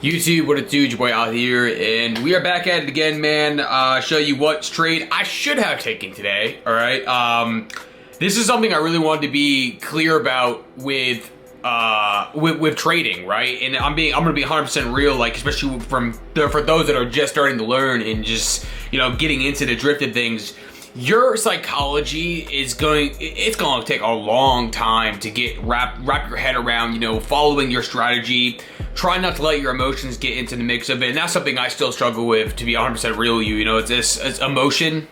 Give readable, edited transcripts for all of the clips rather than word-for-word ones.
YouTube, what it do, your boy out here, and we are back at it again, man. Show you what trade I should have taken today. All right, this is something I really wanted to be clear about with trading, right? And I'm gonna be 100% real, like especially for those that are just starting to learn and just getting into the drift of things. Your psychology is going to take a long time to wrap your head around, following your strategy. Try not to let your emotions get into the mix of it. And that's something I still struggle with, to be 100% real with you. It's emotion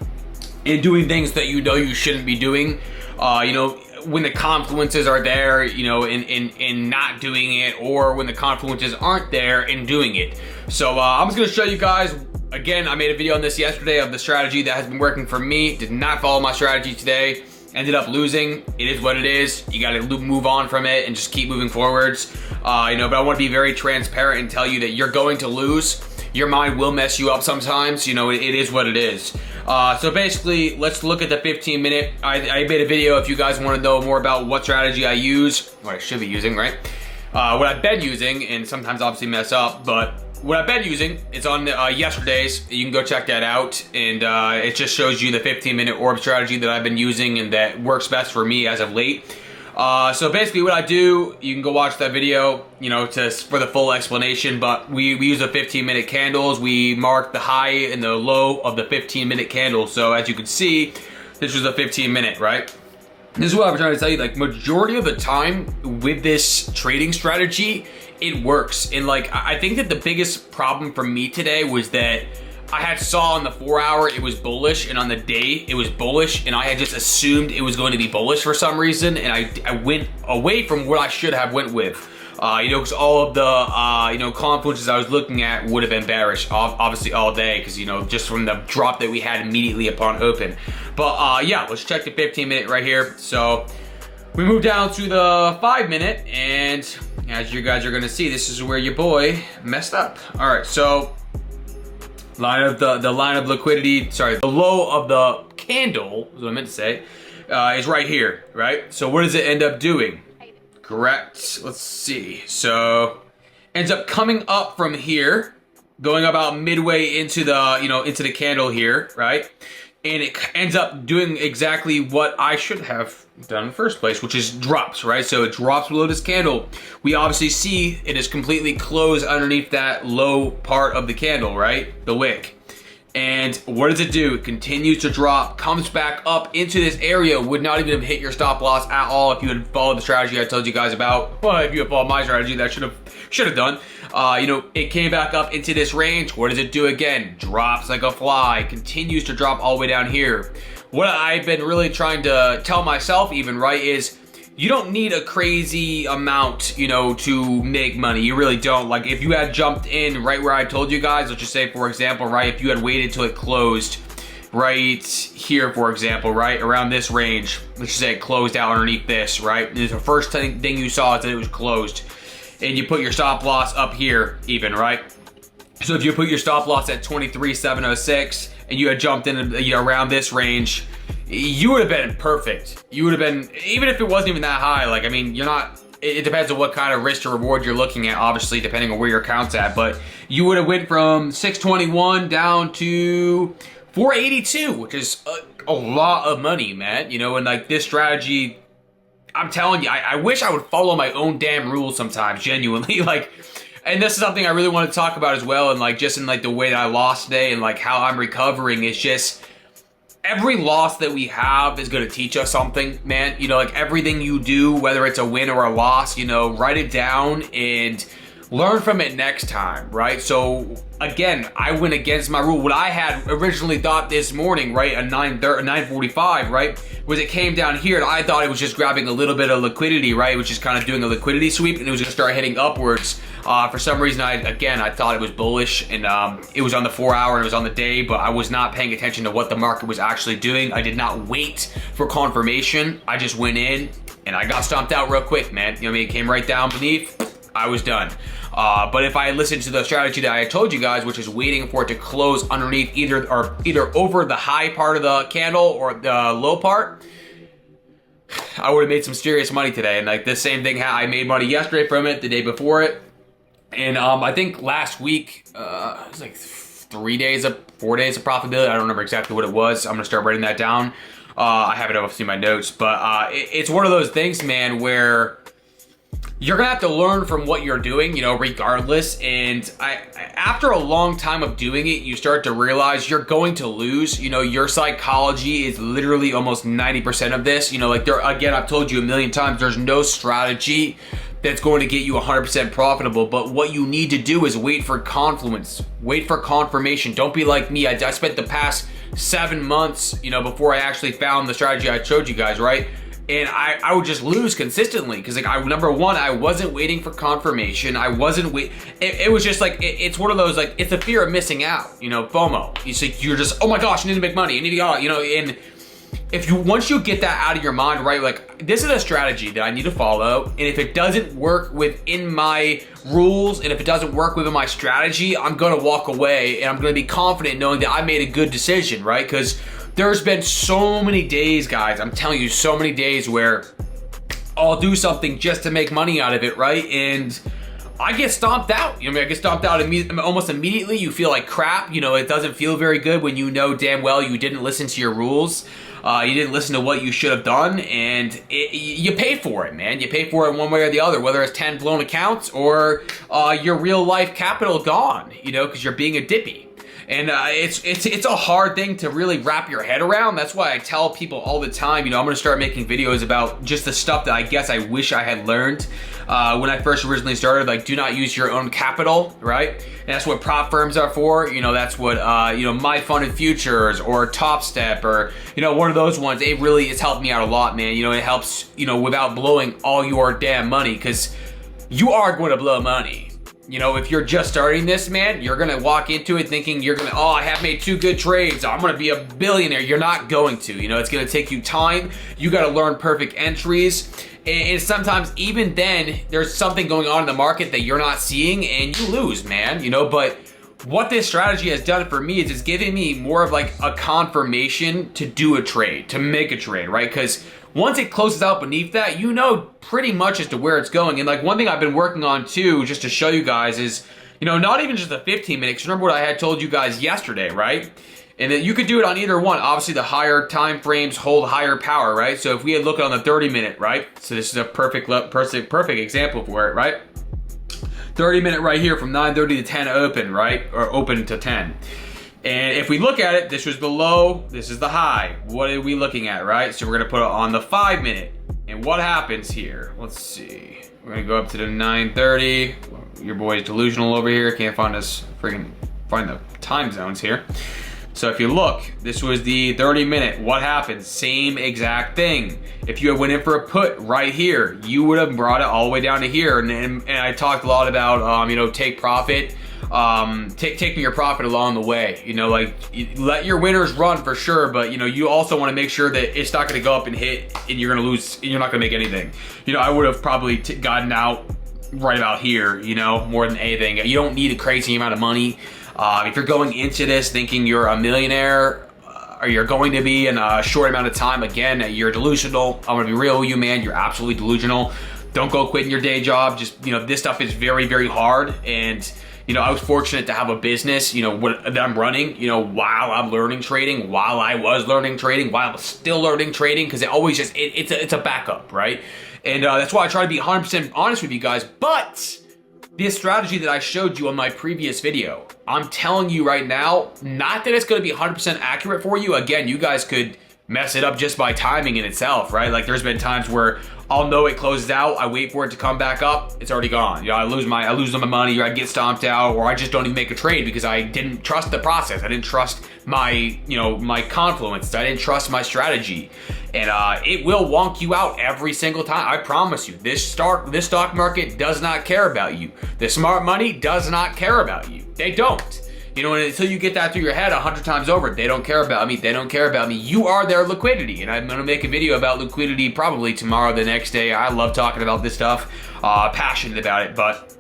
and doing things that you shouldn't be doing. When the confluences are there, and not doing it, or when the confluences aren't there and doing it. So I'm just going to show you guys. Again, I made a video on this yesterday of the strategy that has been working for me. Did not follow my strategy today. Ended up losing. It is what it is. You got to move on from it and just keep moving forwards. But I want to be very transparent and tell you that you're going to lose. Your mind will mess you up sometimes. It is what it is. So basically, let's look at the 15-minute. I made a video if you guys want to know more about what strategy I use, what I should be using, right? What I've been using, and sometimes obviously mess up, but what I've been using, it's on yesterday's. You can go check that out, and it just shows you the 15-minute orb strategy that I've been using and that works best for me as of late. So basically what I do, you can go watch that video, for the full explanation, but we use the 15-minute candles. We mark the high and the low of the 15-minute candle. So as you can see, this was a 15-minute, right? This is what I'm trying to tell you, like majority of the time with this trading strategy, it works. And like, I think that the biggest problem for me today was that I had saw on the 4 hour it was bullish, and on the day it was bullish, and I had just assumed it was going to be bullish for some reason, and I went away from what I should have went with. Because all of the, confluences I was looking at would have been bearish, obviously all day, because, just from the drop that we had immediately upon open. But, yeah, let's check the 15-minute right here. So, we move down to the 5-minute, and as you guys are going to see, this is where your boy messed up. All right, so, the line of liquidity, the low of the candle, is what I meant to say, is right here, right? So, what does it end up doing? Correct. Let's see. So ends up coming up from here, going about midway into the, into the candle here, right? And it ends up doing exactly what I should have done in the first place, which is drops, right? So it drops below this candle. We obviously see it is completely closed underneath that low part of the candle, right? The wick. And what does it do? It continues to drop, comes back up into this area, would not even have hit your stop loss at all if you had followed the strategy I told you guys about. Well, if you had followed my strategy, that should have done. It came back up into this range. What does it do again? Drops like a fly, continues to drop all the way down here. What I've been really trying to tell myself even, right, is you don't need a crazy amount, to make money. You really don't. Like, if you had jumped in right where I told you guys, let's just say, for example, right, if you had waited till it closed right here, for example, right, around this range, let's just say it closed out underneath this, right, and the first thing you saw is that it was closed, and you put your stop loss up here even, right? So if you put your stop loss at 23,706 and you had jumped in around this range, you would have been perfect. You would have been, even if it wasn't even that high, like, I mean, you're not, it depends on what kind of risk to reward you're looking at, obviously, depending on where your account's at, but you would have went from 621 down to 482, which is a lot of money, man. And like this strategy, I'm telling you, I wish I would follow my own damn rules sometimes, genuinely. Like, and this is something I really want to talk about as well, and like, just in like the way that I lost today and like how I'm recovering. It's just, every loss that we have is going to teach us something, man. Like everything you do, whether it's a win or a loss, write it down and learn from it next time, right? So again, I went against my rule. What I had originally thought this morning, right, at 9:45, right, was it came down here and I thought it was just grabbing a little bit of liquidity, right? It was just kind of doing a liquidity sweep and it was going to start heading upwards. For some reason, I thought it was bullish, and it was on the 4 hour and it was on the day, but I was not paying attention to what the market was actually doing. I did not wait for confirmation. I just went in and I got stomped out real quick, man. It came right down beneath. I was done. But if I listened to the strategy that I told you guys, which is waiting for it to close underneath either over the high part of the candle or the low part, I would have made some serious money today. And like the same thing, I made money yesterday from it, the day before it. And I think last week, it was like 4 days of profitability. I don't remember exactly what it was. I'm gonna start writing that down. I have it obviously in my notes, but it's one of those things, man, where you're gonna have to learn from what you're doing, you know, regardless. And after a long time of doing it, you start to realize you're going to lose. You know, your psychology is literally almost 90% of this. You know, like again, I've told you a million times, there's no strategy that's going to get you 100% profitable. But what you need to do is wait for confluence, wait for confirmation. Don't be like me. I spent the past 7 months, you know, before I actually found the strategy I showed you guys, right? And I would just lose consistently because, like, number one, I wasn't waiting for confirmation. I wasn't it was just like it's one of those, like, it's a fear of missing out, you know, FOMO. You're just, oh my gosh, I need to make money. I need to go, you know. And if you once you get that out of your mind, right, like, this is a strategy that I need to follow, and if it doesn't work within my rules and if it doesn't work within my strategy, I'm gonna walk away and I'm gonna be confident knowing that I made a good decision, right? Because there's been so many days, guys, I'm telling you, so many days where I'll do something just to make money out of it, right? And I get stomped out. You know, I get stomped out almost immediately. You feel like crap. You know, it doesn't feel very good when you know damn well you didn't listen to your rules. You didn't listen to what you should have done, and you pay for it, man. You pay for it one way or the other, whether it's 10 blown accounts or your real life capital gone, you know, because you're being a dippy. And it's a hard thing to really wrap your head around. That's why I tell people all the time, you know, I'm gonna start making videos about just the stuff that I guess I wish I had learned when I first originally started. Like, do not use your own capital, right? And that's what prop firms are for. You know, that's what you know, My Funded Futures or Top Step or, you know, one of those ones. It really has helped me out a lot, man. You know, it helps, you know, without blowing all your damn money, because you are going to blow money. You know, if you're just starting this, man, you're gonna walk into it thinking you're gonna, oh, I have made 2 good trades, I'm gonna be a billionaire. You're not going to. You know, it's gonna take you time. You gotta learn perfect entries. And sometimes even then, there's something going on in the market that you're not seeing and you lose, man. You know, but what this strategy has done for me is it's giving me more of like a confirmation to do a trade, to make a trade, right? Because once it closes out beneath that, you know pretty much as to where it's going. And like one thing I've been working on too, just to show you guys, is, you know, not even just the 15 minutes. Remember what I had told you guys yesterday, right? And that you could do it on either one. Obviously, the higher time frames hold higher power, right? So if we had looked on the 30-minute, right? So this is a perfect example for it, right? 30-minute right here from 9:30 to 10 open, right? Or open to 10. And if we look at it, this was the low, this is the high. What are we looking at, right? So we're gonna put it on the 5-minute. And what happens here? Let's see. We're gonna go up to the 9:30. Your boy's delusional over here. Can't find the time zones here. So if you look, this was the 30-minute. What happens? Same exact thing. If you had went in for a put right here, you would have brought it all the way down to here. And I talked a lot about, you know, take profit, taking your profit along the way. You know, like, let your winners run for sure, but, you know, you also want to make sure that it's not going to go up and hit and you're going to lose and you're not going to make anything. You know, I would have probably gotten out right about here, you know, more than anything. You don't need a crazy amount of money. If you're going into this thinking you're a millionaire, or you're going to be in a short amount of time, again, you're delusional. I'm gonna be real with you, man. You're absolutely delusional. Don't go quitting your day job. Just, you know, this stuff is very, very hard. And, you know, I was fortunate to have a business, you know, that I'm running, you know, while I'm learning trading, while I was learning trading, while I'm still learning trading, because it always just, it's a backup, right? And that's why I try to be 100% honest with you guys. But this strategy that I showed you on my previous video, I'm telling you right now, not that it's going to be 100% accurate for you. Again, you guys could mess it up just by timing in itself, right? Like, there's been times where I'll know it closes out, I wait for it to come back up, it's already gone. You know, I lose my money, or I get stomped out, or I just don't even make a trade because I didn't trust the process. I didn't trust my, you know, my confluence. I didn't trust my strategy. And it will wonk you out every single time. I promise you, this stock market does not care about you. The smart money does not care about you. They don't. You know, until you get that through your head 100 times over, they don't care about me. They don't care about me. You are their liquidity. And I'm going to make a video about liquidity probably tomorrow, the next day. I love talking about this stuff. Passionate about it. But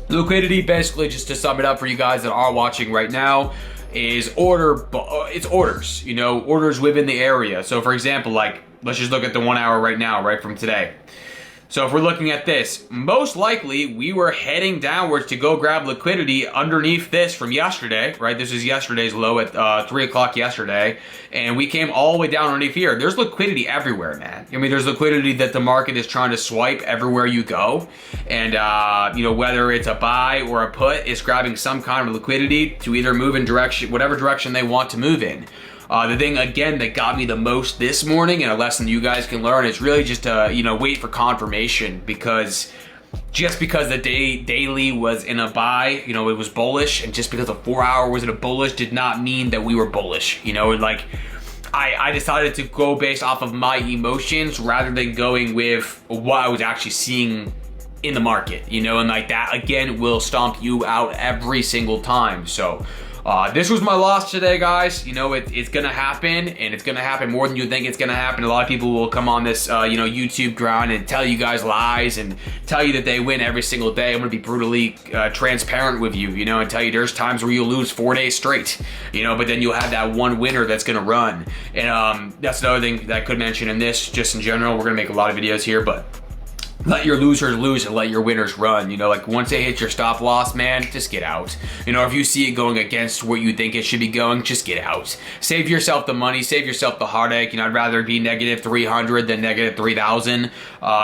liquidity, basically, just to sum it up for you guys that are watching right now, is it's orders, you know, orders within the area. So for example, like, let's just look at the 1 hour right now, right from today. So if we're looking at this, most likely we were heading downwards to go grab liquidity underneath this from yesterday, right? This is yesterday's low at 3 o'clock yesterday, and we came all the way down underneath here. There's liquidity everywhere, man. I mean, there's liquidity that the market is trying to swipe everywhere you go, and you know, whether it's a buy or a put, it's grabbing some kind of liquidity to either move in direction, whatever direction they want to move in. The thing, again, that got me the most this morning, and a lesson you guys can learn, is really just to, you know, wait for confirmation, because just because the daily was in a buy, you know, it was bullish, and just because the 4 hour was in a bullish did not mean that we were bullish, you know, like, I decided to go based off of my emotions rather than going with what I was actually seeing in the market, you know, and like that, again, will stomp you out every single time. So, this was my loss today, guys. You know, it's gonna happen, and it's gonna happen more than you think it's gonna happen. A lot of people will come on this, you know, YouTube ground and tell you guys lies and tell you that they win every single day. I'm gonna be brutally transparent with you, you know, and tell you there's times where you'll lose 4 days straight, you know, but then you'll have that one winner that's gonna run. And that's another thing that I could mention in this, just in general. We're gonna make a lot of videos here, but let your losers lose and let your winners run. You know, like once they hit your stop loss, man, just get out. You know, if you see it going against where you think it should be going, just get out. Save yourself the money, save yourself the heartache. You know, I'd rather be negative 300 than negative 3,000.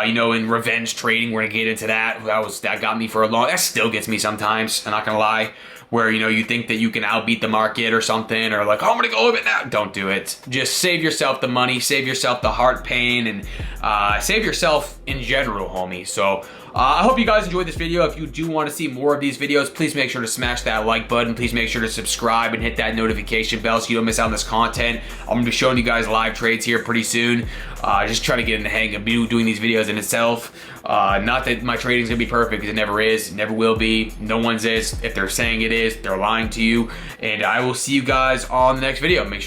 You know, in revenge trading, we're gonna get into that. That got me for a long, that still gets me sometimes, I'm not gonna lie. Where, you know, you think that you can outbeat the market or something, or like, oh, I'm gonna go with it now. Don't do it. Just save yourself the money, save yourself the heart pain, and save yourself in general, homie. So I hope you guys enjoyed this video. If you do want to see more of these videos, please make sure to smash that like button. Please make sure to subscribe and hit that notification bell so you don't miss out on this content. I'm gonna be showing you guys live trades here pretty soon. Just trying to get in the hang of doing these videos in itself. Not that my trading's gonna be perfect, because it never is, never will be. No one's is. If they're saying it is, they're lying to you. And I will see you guys on the next video. Make sure